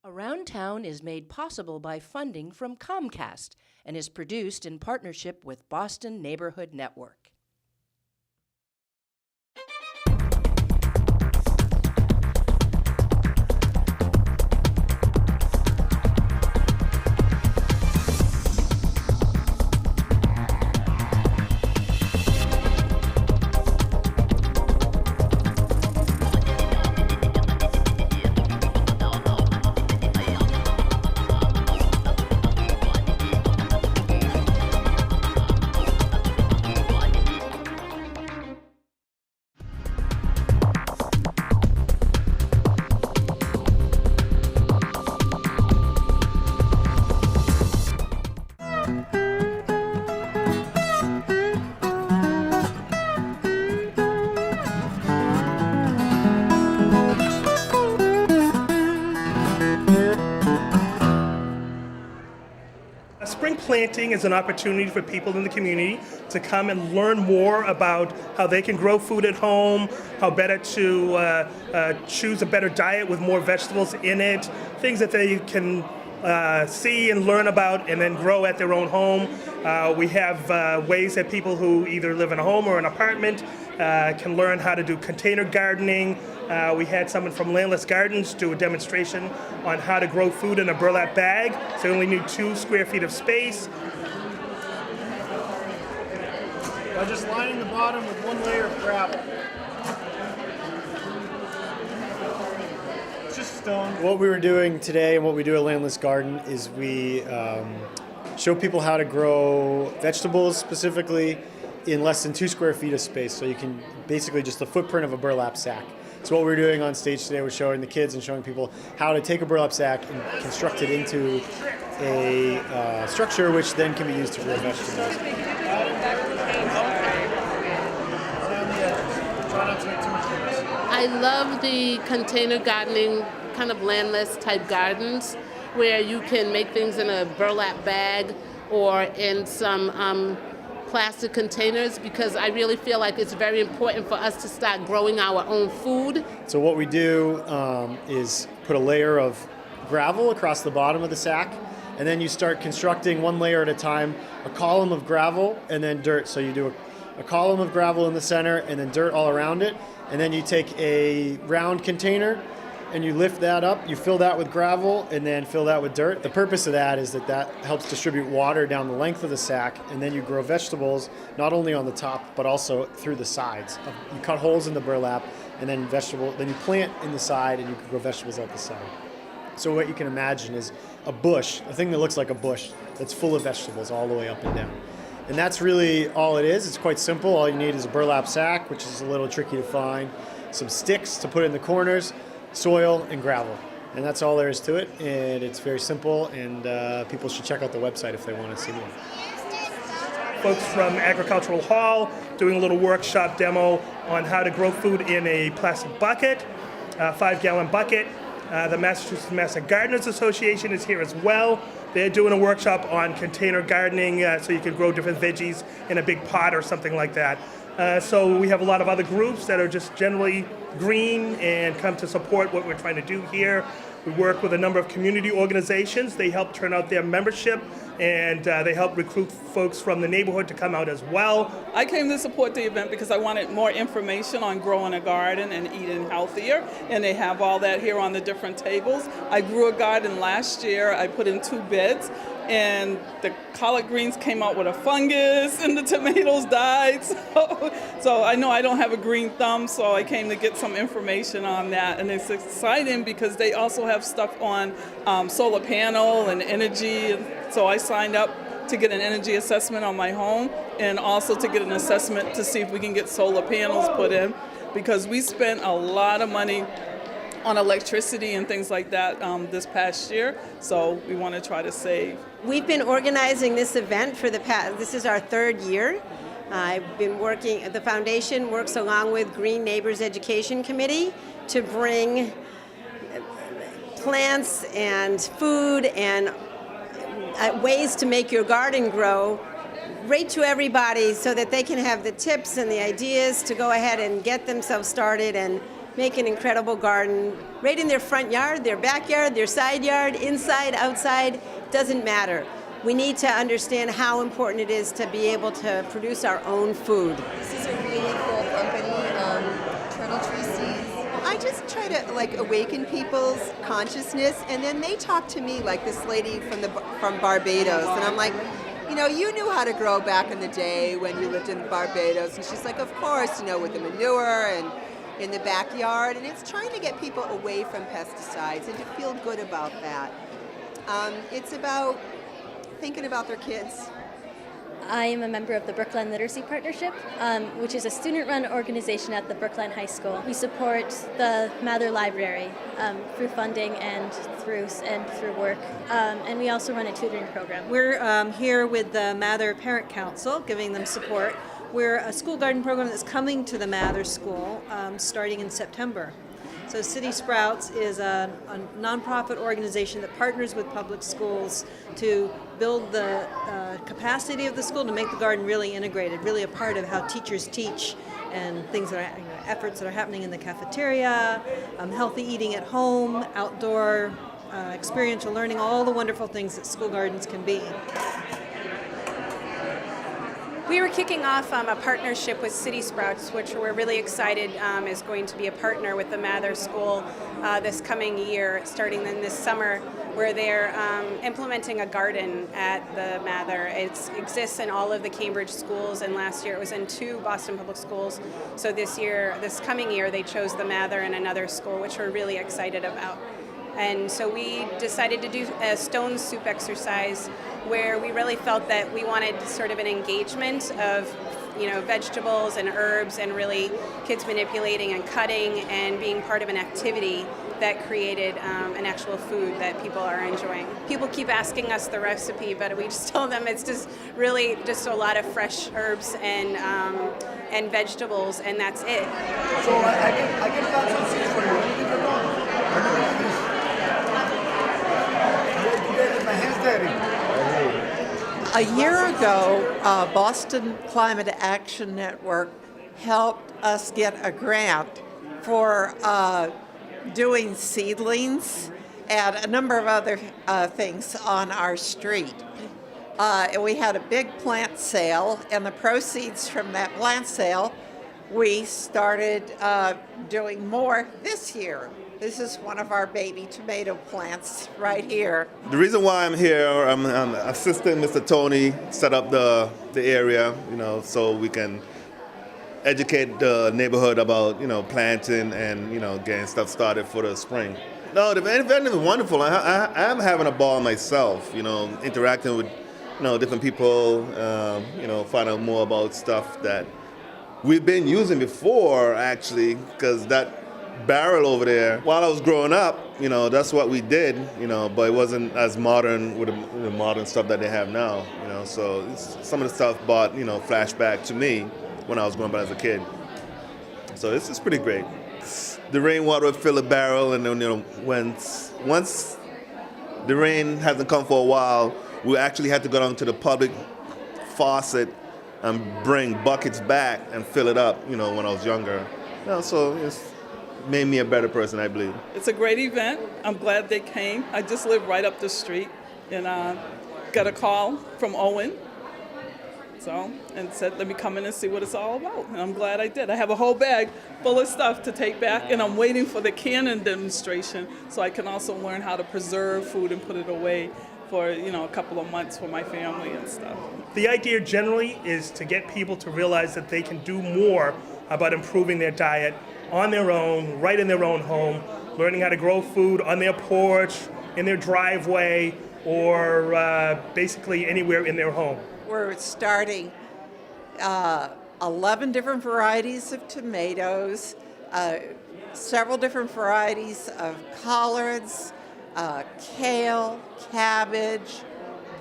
Around Town is made possible by funding from Comcast and is produced in partnership with Boston Neighborhood Network. Spring planting is an opportunity for people in the community to come and learn more about how they can grow food at home, how better to choose a better diet with more vegetables in it, things that they can see and learn about and then grow at their own home. We have ways that people who either live in a home or an apartment can learn how to do container gardening. We had someone from Landless Gardens do a demonstration on how to grow food in a burlap bag. So you only need 2 square feet of space. By just lining the bottom with 1 layer of gravel. It's just stone. What we were doing today and what we do at Landless Garden is we show people how to grow vegetables specifically in less than 2 square feet of space. So you can basically just the footprint of a burlap sack. So what we're doing on stage today was showing the kids and showing people how to take a burlap sack and construct it into a structure which then can be used to grow vegetables. I love the container gardening, kind of landless type gardens, where you can make things in a burlap bag or in some plastic containers, because I really feel like it's very important for us to start growing our own food. So what we do is put a layer of gravel across the bottom of the sack, and then you start constructing 1 layer at a time, a column of gravel and then dirt. So you do a column of gravel in the center and then dirt all around it, and then you take a round container and you lift that up, you fill that with gravel and then fill that with dirt. The purpose of that is that helps distribute water down the length of the sack, and then you grow vegetables not only on the top but also through the sides. You cut holes in the burlap and then you plant in the side and you can grow vegetables out the side. So what you can imagine is a bush, a thing that looks like a bush that's full of vegetables all the way up and down. And that's really all it is. It's quite simple. All you need is a burlap sack, which is a little tricky to find, some sticks to put in the corners, soil, and gravel. And that's all there is to it, and it's very simple, and people should check out the website if they want to see more. Folks from Agricultural Hall doing a little workshop demo on how to grow food in a plastic bucket, 5-gallon bucket. The Massachusetts Master Gardeners Association is here as well. They're doing a workshop on container gardening, so you can grow different veggies in a big pot or something like that. So we have a lot of other groups that are just generally green and come to support what we're trying to do here. We work with a number of community organizations. They help turn out their membership, and they help recruit folks from the neighborhood to come out as well. I came to support the event because I wanted more information on growing a garden and eating healthier, and they have all that here on the different tables. I grew a garden last year. I put in 2 beds, and the collard greens came out with a fungus, and the tomatoes died. So I know I don't have a green thumb, so I came to get some information on that. And it's exciting because they also have stuff on solar panel and energy. So I signed up to get an energy assessment on my home, and also to get an assessment to see if we can get solar panels put in, because we spent a lot of money on electricity and things like that this past year, so we want to try to save. We've been organizing this event for this is our 3rd year. I've been working, the foundation works along with Green Neighbors Education Committee to bring plants and food and ways to make your garden grow right to everybody, so that they can have the tips and the ideas to go ahead and get themselves started and make an incredible garden right in their front yard, their backyard, their side yard, inside, outside, doesn't matter. We need to understand how important it is to be able to produce our own food. This is a really cool company, Turtle Tree Seeds. I just try to awaken people's consciousness, and then they talk to me like this lady from Barbados, and I'm like, you knew how to grow back in the day when you lived in Barbados, and she's like, of course, with the manure and in the backyard, and it's trying to get people away from pesticides and to feel good about that. It's about thinking about their kids. I am a member of the Brookline Literacy Partnership, which is a student-run organization at the Brookline High School. We support the Mather Library through funding and through work, and we also run a tutoring program. We're here with the Mather Parent Council, giving them support. We're a school garden program that's coming to the Mather School starting in September. So City Sprouts is a nonprofit organization that partners with public schools to build the capacity of the school to make the garden really integrated, really a part of how teachers teach and things that are efforts that are happening in the cafeteria, healthy eating at home, outdoor experiential learning, all the wonderful things that school gardens can be. We were kicking off a partnership with City Sprouts, which we're really excited is going to be a partner with the Mather School this coming year, starting in this summer, where they're implementing a garden at the Mather. It exists in all of the Cambridge schools, and last year it was in 2 Boston public schools. So this coming year, they chose the Mather and another school, which we're really excited about. And so we decided to do a stone soup exercise where we really felt that we wanted sort of an engagement of vegetables and herbs, and really kids manipulating and cutting and being part of an activity that created an actual food that people are enjoying. People keep asking us the recipe, but we just tell them it's just really just a lot of fresh herbs and vegetables, and that's it. So I can plant some seeds for you. A year ago, Boston Climate Action Network helped us get a grant for doing seedlings and a number of other things on our street. We had a big plant sale, and the proceeds from that plant sale, we started doing more this year. This is one of our baby tomato plants right here. The reason why I'm here, I'm assisting Mr. Tony set up the area, so we can educate the neighborhood about, planting and, getting stuff started for the spring. No, the event is wonderful. I am having a ball myself, interacting with, different people, find out more about stuff that we've been using before, actually, because that barrel over there, while I was growing up, that's what we did, but it wasn't as modern with the modern stuff that they have now, so some of the stuff brought, flashback to me when I was growing up as a kid. So this is pretty great. The rainwater would fill the barrel, and then, once the rain hasn't come for a while, we actually had to go down to the public faucet and bring buckets back and fill it up, when I was younger. So it's made me a better person, I believe. It's a great event. I'm glad they came. I just live right up the street, and got a call from Owen, and said, let me come in and see what it's all about. And I'm glad I did. I have a whole bag full of stuff to take back, and I'm waiting for the canning demonstration so I can also learn how to preserve food and put it away for a couple of months for my family and stuff. The idea generally is to get people to realize that they can do more about improving their diet on their own, right in their own home, learning how to grow food on their porch, in their driveway, or basically anywhere in their home. We're starting 11 different varieties of tomatoes, several different varieties of collards, kale, cabbage,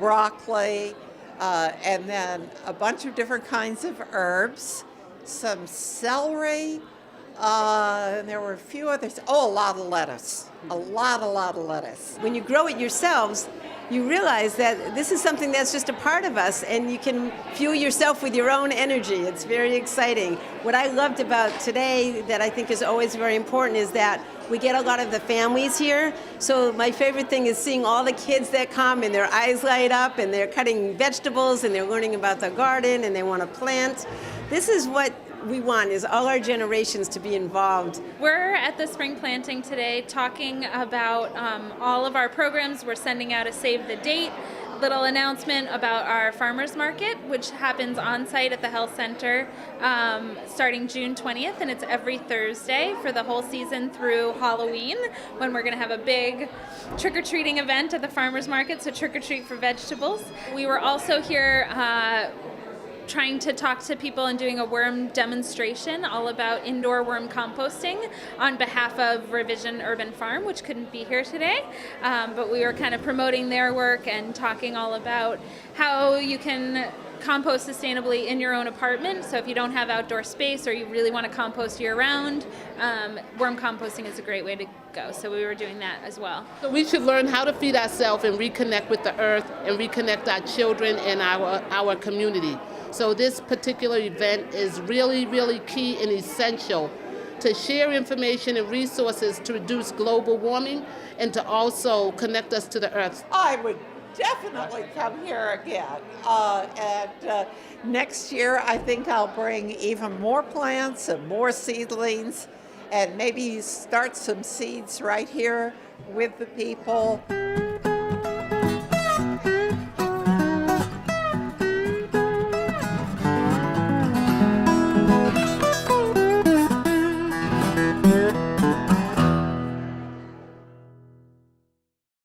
broccoli, and then a bunch of different kinds of herbs, some celery, And there were a few others. Oh, a lot of lettuce. A lot of lettuce. When you grow it yourselves, you realize that this is something that's just a part of us, and you can fuel yourself with your own energy. It's very exciting. What I loved about today that I think is always very important is that we get a lot of the families here. So my favorite thing is seeing all the kids that come and their eyes light up and they're cutting vegetables and they're learning about the garden and they want to plant. This is what we want, is all our generations to be involved. We're at the spring planting today talking about all of our programs. We're sending out a save the date little announcement about our farmers market, which happens on site at the health center starting June 20th, and it's every Thursday for the whole season through Halloween, when we're going to have a big trick-or-treating event at the farmers market, so trick-or-treat for vegetables. We were also here trying to talk to people and doing a worm demonstration all about indoor worm composting on behalf of Revision Urban Farm, which couldn't be here today. But we were kind of promoting their work and talking all about how you can compost sustainably in your own apartment. So if you don't have outdoor space or you really want to compost year-round, worm composting is a great way to go. So we were doing that as well. So we should learn how to feed ourselves and reconnect with the earth and reconnect our children and our community. So this particular event is really, really key and essential to share information and resources to reduce global warming and to also connect us to the earth. I would definitely come here again. And next year, I think I'll bring even more plants and more seedlings and maybe start some seeds right here with the people.